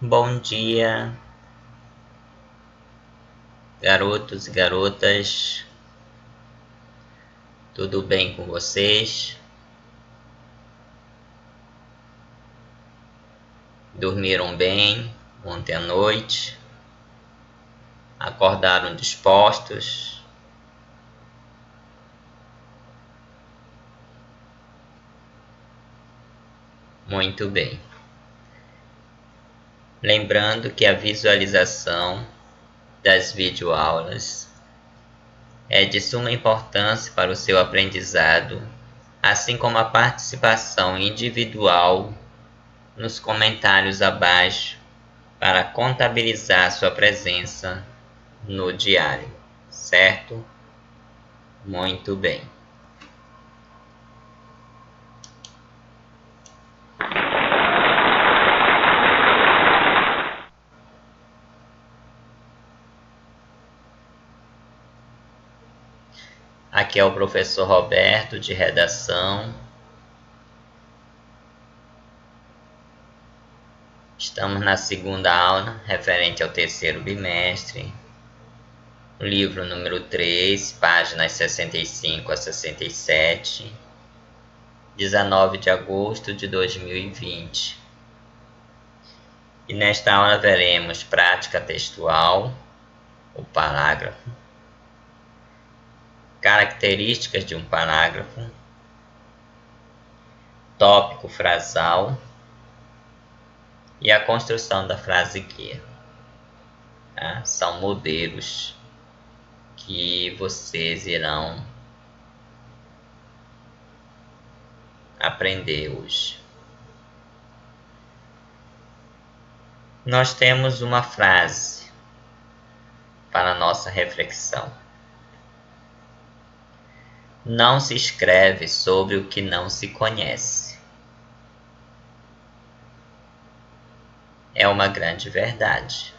Bom dia, garotos e garotas, tudo bem com vocês? Dormiram bem ontem à noite? Acordaram dispostos? Muito bem. Lembrando que a visualização das videoaulas é de suma importância para o seu aprendizado, assim como a participação individual nos comentários abaixo para contabilizar sua presença no diário, certo? Muito bem. Aqui é o professor Roberto, de redação. Estamos na segunda aula, referente ao terceiro bimestre. O livro número 3, páginas 65 a 67, 19 de agosto de 2020. E nesta aula veremos prática textual, o parágrafo, características de um parágrafo, tópico frasal e a construção da frase guia. Tá? São modelos que vocês irão aprender hoje. Nós temos uma frase para nossa reflexão. Não se escreve sobre o que não se conhece. É uma grande verdade.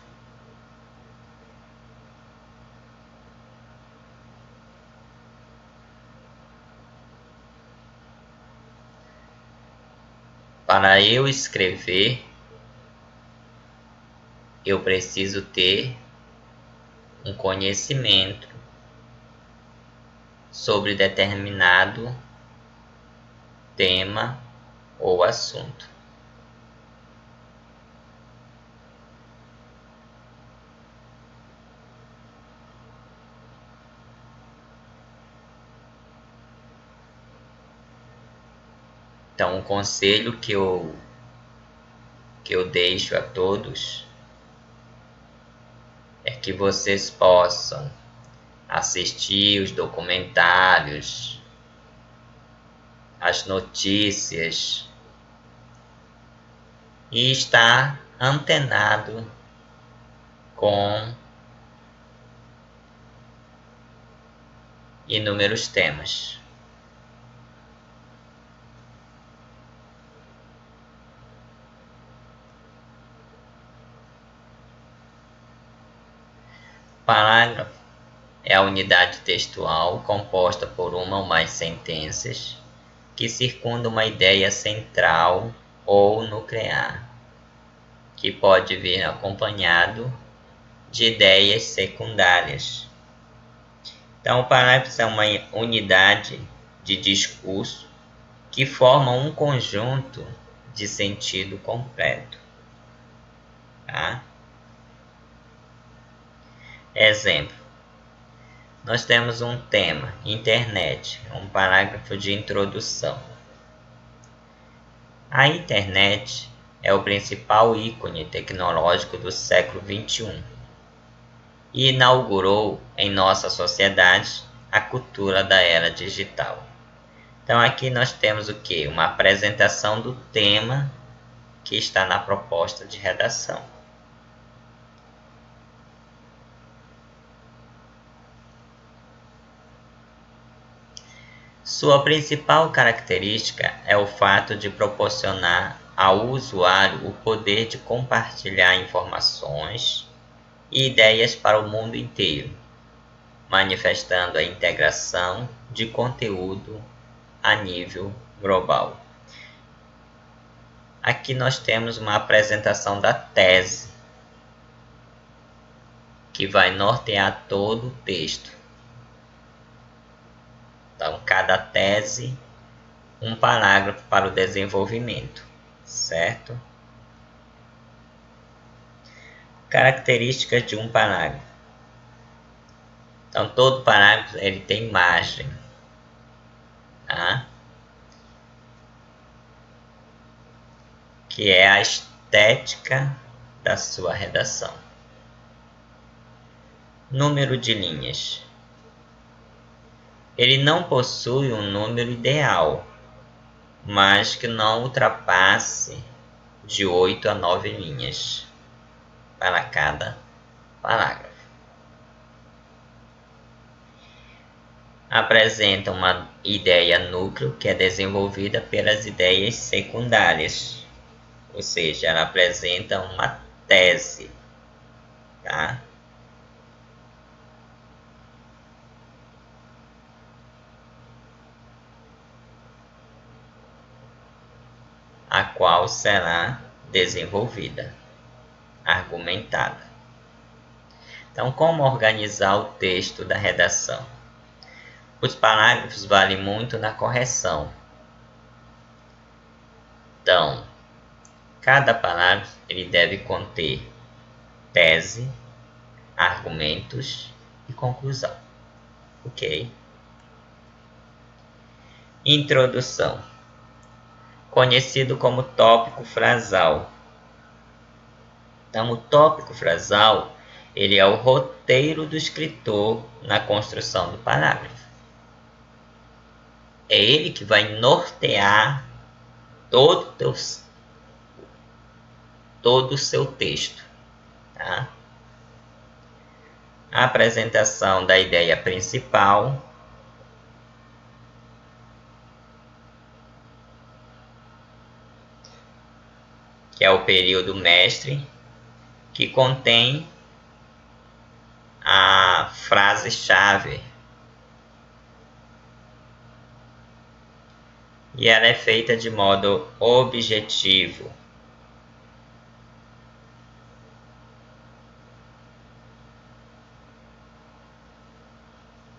Para eu escrever, eu preciso ter um conhecimento sobre determinado tema ou assunto. Então, o conselho que eu deixo a todos é que vocês possam assistir os documentários, as notícias e estar antenado com inúmeros temas. Parágrafo é a unidade textual composta por uma ou mais sentenças que circundam uma ideia central ou nuclear, que pode vir acompanhado de ideias secundárias. Então, o parágrafo é uma unidade de discurso que forma um conjunto de sentido completo. Tá? Exemplo. Nós temos um tema, internet, um parágrafo de introdução. A internet é o principal ícone tecnológico do século XXI e inaugurou em nossa sociedade a cultura da era digital. Então aqui nós temos o quê? Uma apresentação do tema que está na proposta de redação. Sua principal característica é o fato de proporcionar ao usuário o poder de compartilhar informações e ideias para o mundo inteiro, manifestando a integração de conteúdo a nível global. Aqui nós temos uma apresentação da tese, que vai nortear todo o texto. Então, cada tese, um parágrafo para o desenvolvimento, certo? Características de um parágrafo. Então, todo parágrafo ele tem margem, tá? Que é a estética da sua redação. Número de linhas. Ele não possui um número ideal, mas que não ultrapasse de 8 a 9 linhas para cada parágrafo. Apresenta uma ideia núcleo que é desenvolvida pelas ideias secundárias, ou seja, ela apresenta uma tese, tá? A qual será desenvolvida, argumentada. Então, como organizar o texto da redação? Os parágrafos valem muito na correção. Então, cada parágrafo ele deve conter tese, argumentos e conclusão. Ok? Introdução. Conhecido como tópico frasal. Então, o tópico frasal ele é o roteiro do escritor na construção do parágrafo. É ele que vai nortear todo o seu texto. Tá? A apresentação da ideia principal, que é o período mestre, que contém a frase-chave. E ela é feita de modo objetivo.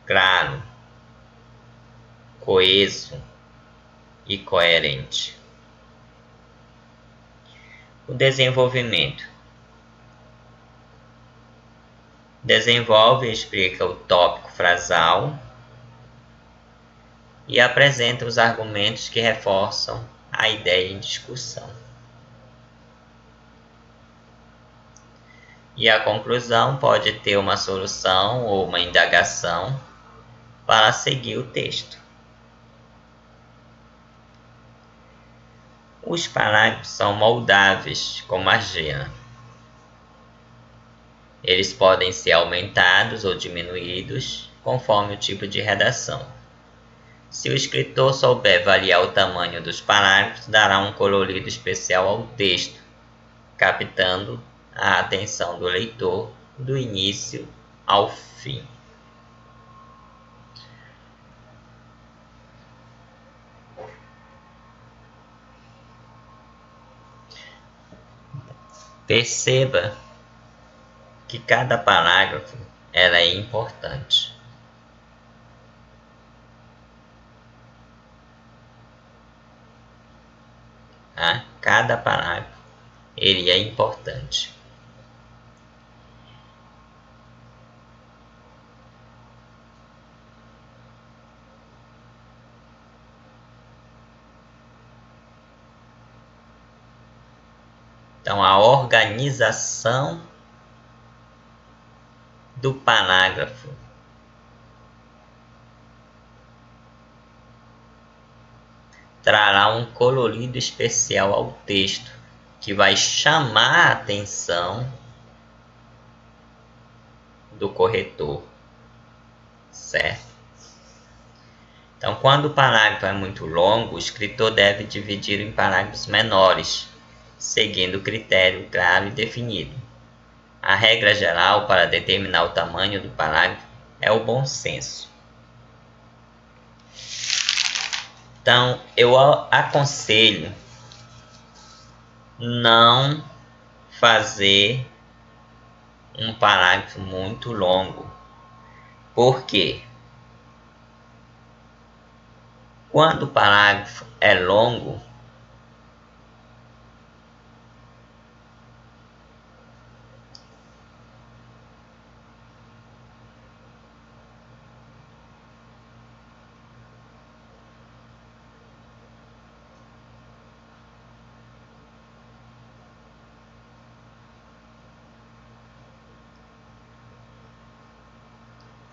Claro, coeso e coerente. O desenvolvimento. Desenvolve e explica o tópico frasal e apresenta os argumentos que reforçam a ideia em discussão. E a conclusão pode ter uma solução ou uma indagação para seguir o texto. Os parágrafos são moldáveis, como argila. Eles podem ser aumentados ou diminuídos conforme o tipo de redação. Se o escritor souber variar o tamanho dos parágrafos, dará um colorido especial ao texto, captando a atenção do leitor do início ao fim. Perceba que cada parágrafo ela é importante. Tá? Cada parágrafo ele é importante. Então, a organização do parágrafo trará um colorido especial ao texto, que vai chamar a atenção do corretor, certo? Então, quando o parágrafo é muito longo, o escritor deve dividir em parágrafos menores, seguindo o critério claro e definido. A regra geral para determinar o tamanho do parágrafo é o bom senso. Então, eu aconselho não fazer um parágrafo muito longo. Por quê? Quando o parágrafo é longo,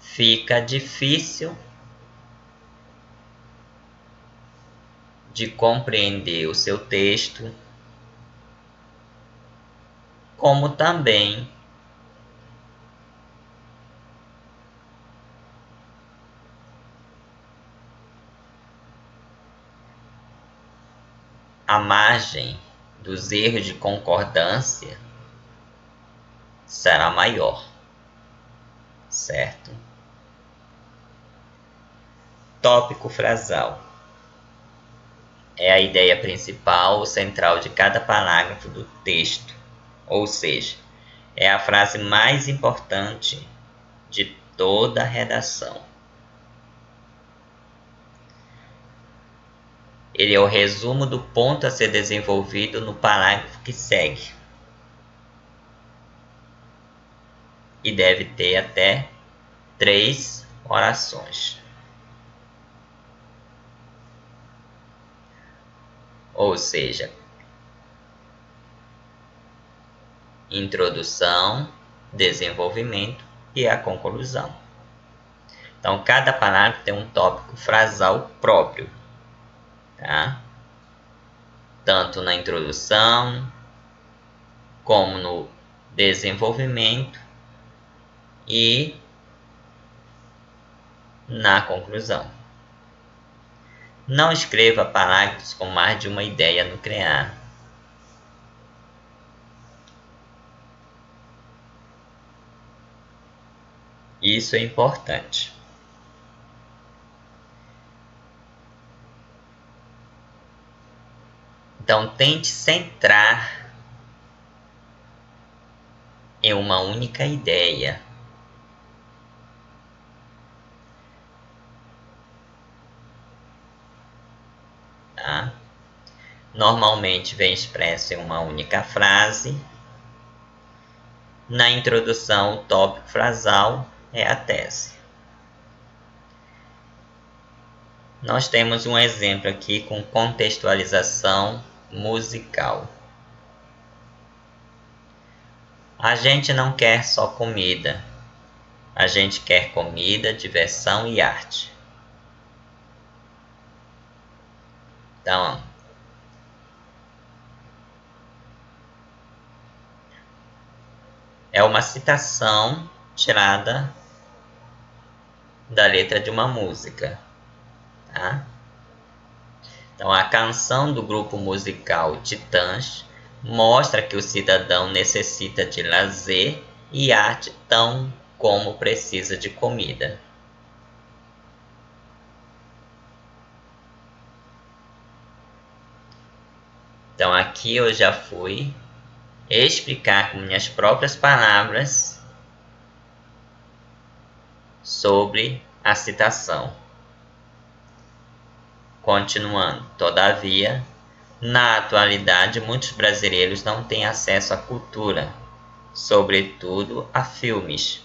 fica difícil de compreender o seu texto, como também a margem dos erros de concordância será maior, certo? Tópico frasal é a ideia principal ou central de cada parágrafo do texto, ou seja, é a frase mais importante de toda a redação. Ele é o resumo do ponto a ser desenvolvido no parágrafo que segue. E deve ter até 3 orações. Ou seja, introdução, desenvolvimento e a conclusão. Então, cada parágrafo tem um tópico frasal próprio, tá? Tanto na introdução, como no desenvolvimento e na conclusão. Não escreva parágrafos com mais de uma ideia nuclear. Isso é importante. Então, tente centrar em uma única ideia. Tá? Normalmente vem expresso em uma única frase. Na introdução, o tópico frasal é a tese. Nós temos um exemplo aqui com contextualização musical. A gente não quer só comida. A gente quer comida, diversão e arte. Então, é uma citação tirada da letra de uma música. Tá? Então, a canção do grupo musical Titãs mostra que o cidadão necessita de lazer e arte tão como precisa de comida. Então, aqui eu já fui explicar com minhas próprias palavras sobre a citação. Continuando, todavia, na atualidade, muitos brasileiros não têm acesso à cultura, sobretudo a filmes,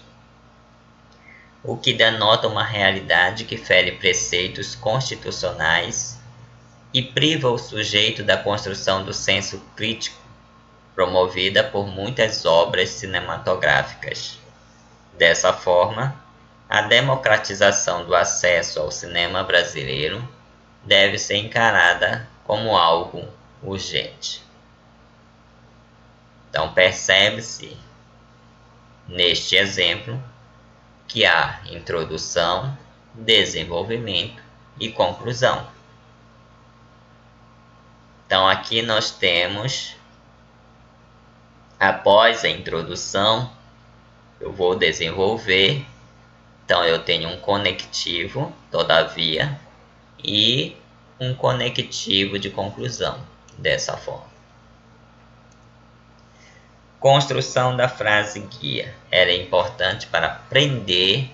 o que denota uma realidade que fere preceitos constitucionais e priva o sujeito da construção do senso crítico, promovida por muitas obras cinematográficas. Dessa forma, a democratização do acesso ao cinema brasileiro deve ser encarada como algo urgente. Então, percebe-se neste exemplo que há introdução, desenvolvimento e conclusão. Então, aqui nós temos, após a introdução, eu vou desenvolver. Então, eu tenho um conectivo, todavia, e um conectivo de conclusão, dessa forma. construção da frase guia era importante para prender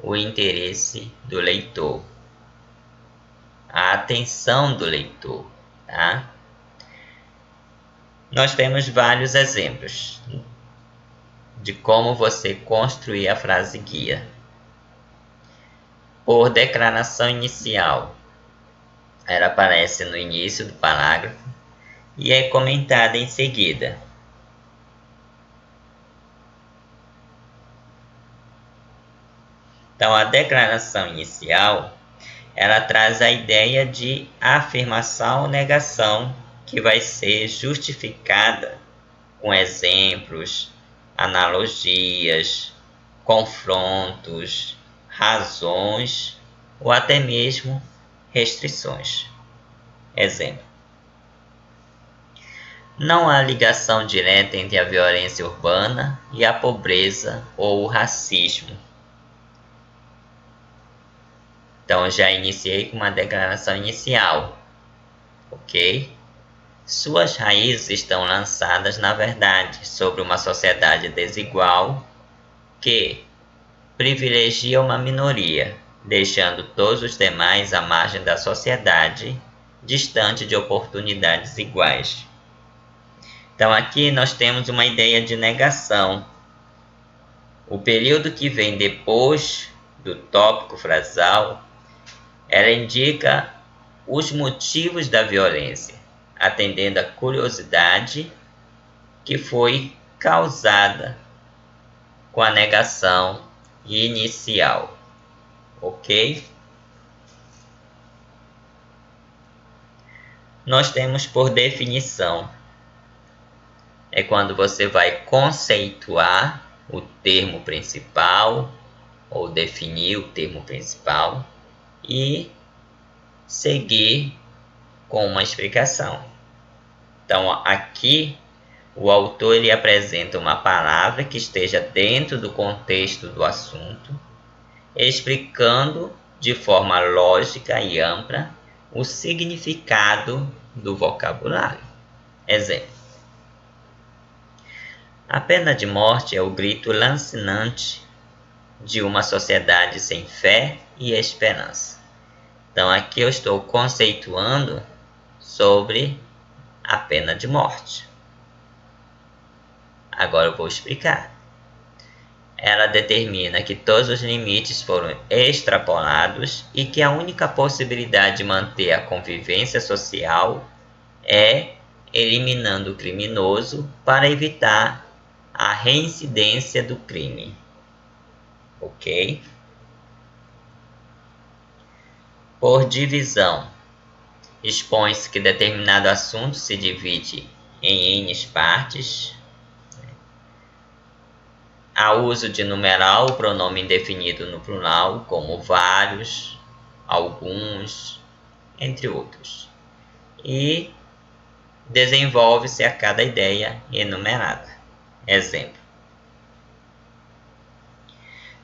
o interesse do leitor, a atenção do leitor, tá? Nós temos vários exemplos de como você construir a frase guia. Por declaração inicial, ela aparece no início do parágrafo e é comentada em seguida. Então, a declaração inicial, ela traz a ideia de afirmação ou negação que vai ser justificada com exemplos, analogias, confrontos, razões ou até mesmo restrições. Exemplo: não há ligação direta entre a violência urbana e a pobreza ou o racismo. Então, já iniciei com uma declaração inicial, ok? Suas raízes estão lançadas na verdade sobre uma sociedade desigual que privilegia uma minoria, deixando todos os demais à margem da sociedade, distante de oportunidades iguais. Então aqui nós temos uma ideia de negação. O período que vem depois do tópico frasal, ela indica os motivos da violência, atendendo à curiosidade que foi causada com a negação inicial, ok? Nós temos por definição, é quando você vai conceituar o termo principal ou definir o termo principal e seguir com uma explicação. Então aqui o autor ele apresenta uma palavra que esteja dentro do contexto do assunto, explicando de forma lógica e ampla o significado do vocabulário. Exemplo: a pena de morte é o grito lancinante de uma sociedade sem fé e esperança. Então aqui eu estou conceituando sobre a pena de morte. Agora eu vou explicar. Ela determina que todos os limites foram extrapolados e que a única possibilidade de manter a convivência social é eliminando o criminoso para evitar a reincidência do crime. Ok? Por divisão, expõe-se que determinado assunto se divide em N partes. Há uso de numeral o pronome indefinido no plural, como vários, alguns, entre outros. E desenvolve-se a cada ideia enumerada. Exemplo: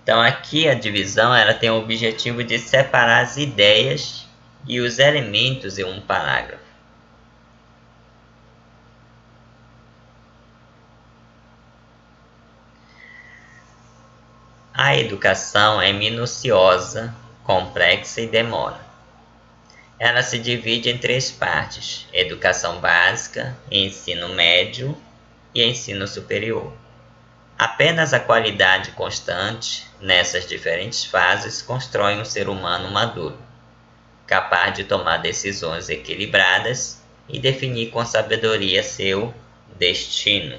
então aqui a divisão ela tem o objetivo de separar as ideias e os elementos em um parágrafo. A educação é minuciosa, complexa e demora. Ela se divide em 3 partes: educação básica, ensino médio e ensino superior. Apenas a qualidade constante nessas diferentes fases constrói um ser humano maduro, capaz de tomar decisões equilibradas e definir com sabedoria seu destino.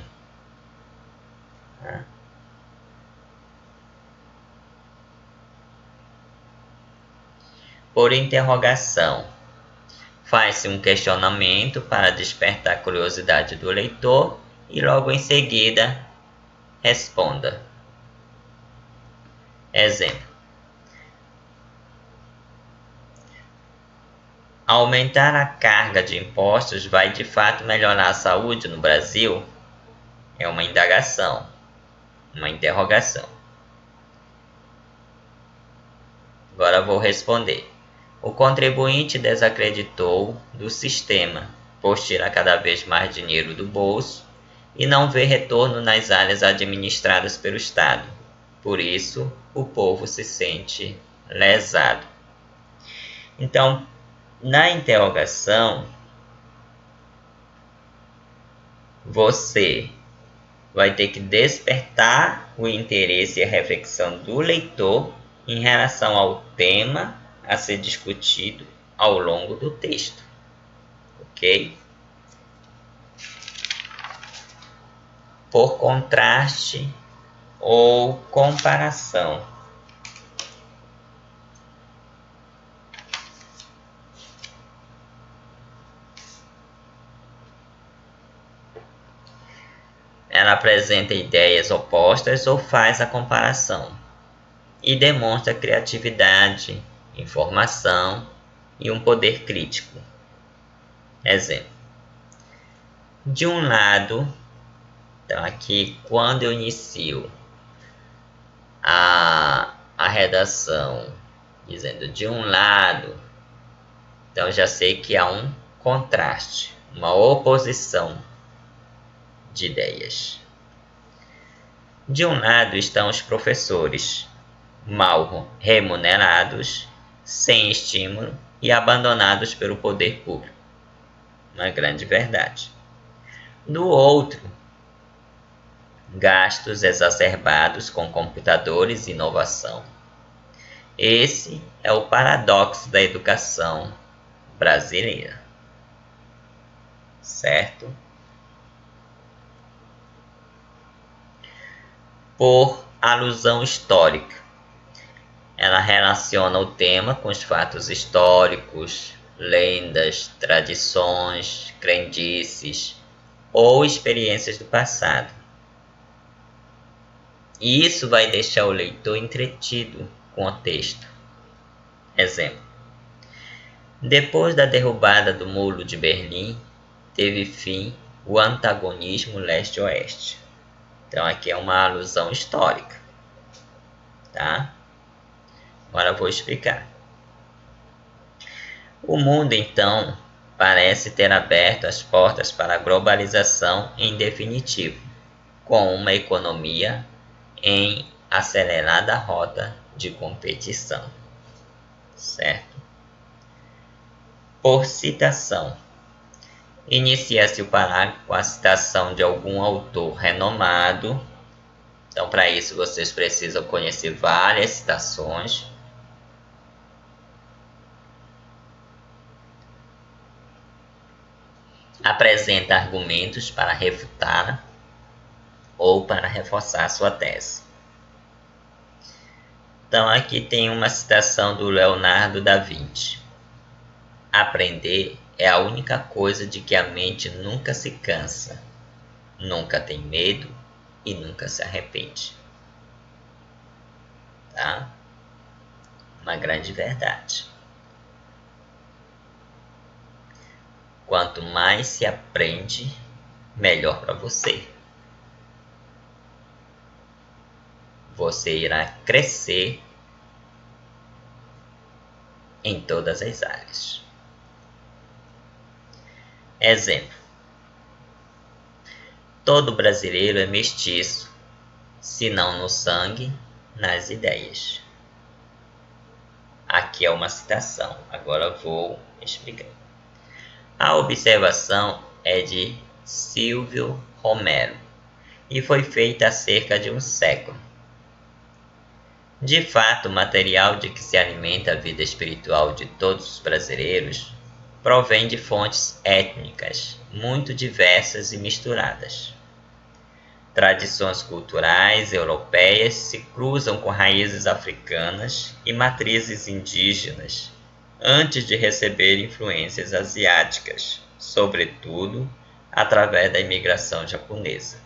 Por interrogação, faz-se um questionamento para despertar a curiosidade do leitor e logo em seguida responda. Exemplo: aumentar a carga de impostos vai de fato melhorar a saúde no Brasil? É uma indagação, uma interrogação. Agora vou responder. O contribuinte desacreditou do sistema, pois tira cada vez mais dinheiro do bolso e não vê retorno nas áreas administradas pelo Estado. Por isso, o povo se sente lesado. Então, na interrogação, você vai ter que despertar o interesse e a reflexão do leitor em relação ao tema a ser discutido ao longo do texto, ok? Por contraste ou comparação. Ela apresenta ideias opostas ou faz a comparação e demonstra criatividade, informação e um poder crítico. Exemplo. De um lado, então aqui quando eu inicio a redação dizendo de um lado, então já sei que há um contraste, uma oposição de ideias. De um lado estão os professores, mal remunerados, sem estímulo e abandonados pelo poder público. Uma grande verdade. Do outro, gastos exacerbados com computadores e inovação. Esse é o paradoxo da educação brasileira. Certo? Por alusão histórica. Ela relaciona o tema com os fatos históricos, lendas, tradições, crendices ou experiências do passado. E isso vai deixar o leitor entretido com o texto. Exemplo. Depois da derrubada do Muro de Berlim, teve fim o antagonismo leste-oeste. Então aqui é uma alusão histórica, tá? Agora eu vou explicar. O mundo, então, parece ter aberto as portas para a globalização em definitivo, com uma economia em acelerada rota de competição. Certo? Por citação. Inicia-se o parágrafo com a citação de algum autor renomado. Então, para isso, vocês precisam conhecer várias citações. Apresenta argumentos para refutar ou para reforçar sua tese. Então, aqui tem uma citação do Leonardo da Vinci. Aprender é a única coisa de que a mente nunca se cansa, nunca tem medo e nunca se arrepende. Tá? Uma grande verdade. Quanto mais se aprende, melhor para você. Você irá crescer em todas as áreas. Exemplo. Todo brasileiro é mestiço, se não no sangue, nas ideias. Aqui é uma citação, agora vou explicar. A observação é de Silvio Romero e foi feita há cerca de um século. De fato, o material de que se alimenta a vida espiritual de todos os brasileiros provém de fontes étnicas muito diversas e misturadas. Tradições culturais europeias se cruzam com raízes africanas e matrizes indígenas antes de receber influências asiáticas, sobretudo através da imigração japonesa.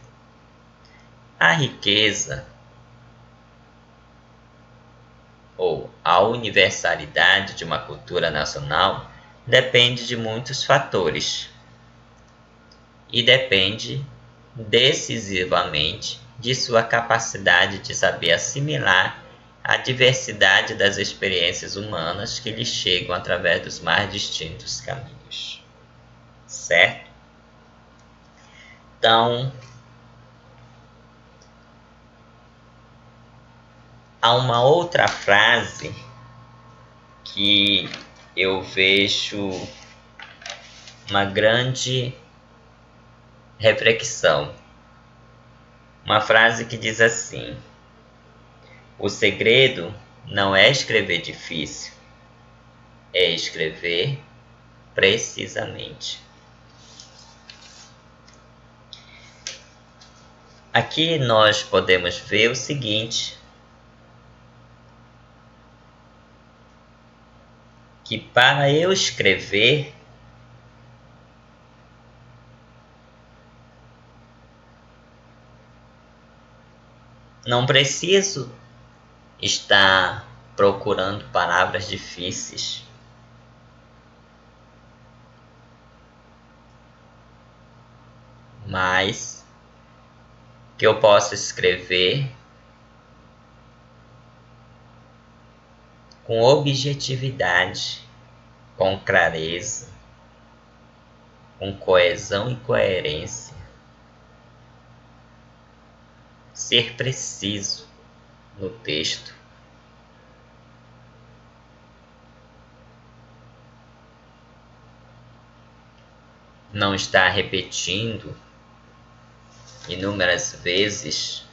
A riqueza ou a universalidade de uma cultura nacional depende de muitos fatores e depende decisivamente de sua capacidade de saber assimilar a diversidade das experiências humanas que lhe chegam através dos mais distintos caminhos. Certo? Então, há uma outra frase que eu vejo uma grande reflexão. Uma frase que diz assim: o segredo não é escrever difícil, é escrever precisamente. Aqui nós podemos ver o seguinte, que para eu escrever, não preciso estar procurando palavras difíceis. Mas que eu posso escrever com objetividade, com clareza, com coesão e coerência. Ser preciso no texto. Não estar repetindo inúmeras vezes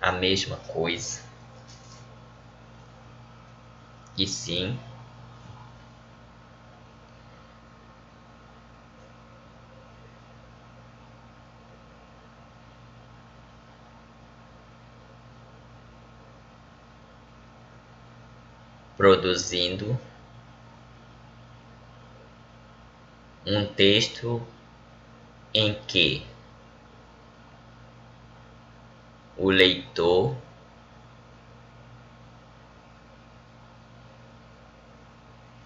a mesma coisa. E sim, produzindo um texto em que o leitor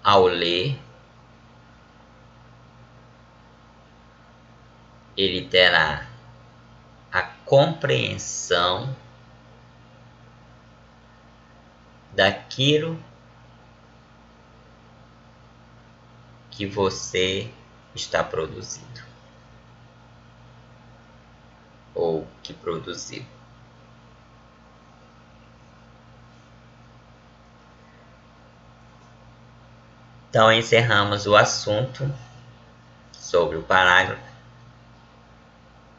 ao ler ele terá a compreensão daquilo que você está produzindo ou que produziu. Então encerramos o assunto sobre o parágrafo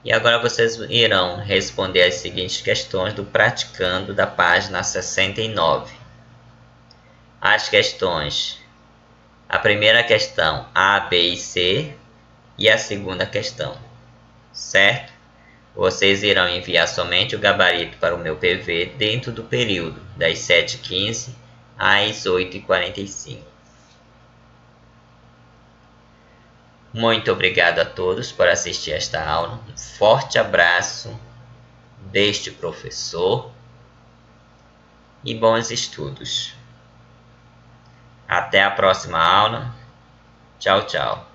e agora vocês irão responder as seguintes questões do Praticando da página 69. As questões, a primeira questão A, B e C e a segunda questão, certo? Vocês irão enviar somente o gabarito para o meu PV dentro do período das 7h15 às 8h45. Muito obrigado a todos por assistir esta aula. Um forte abraço deste professor e bons estudos. Até a próxima aula. Tchau, tchau.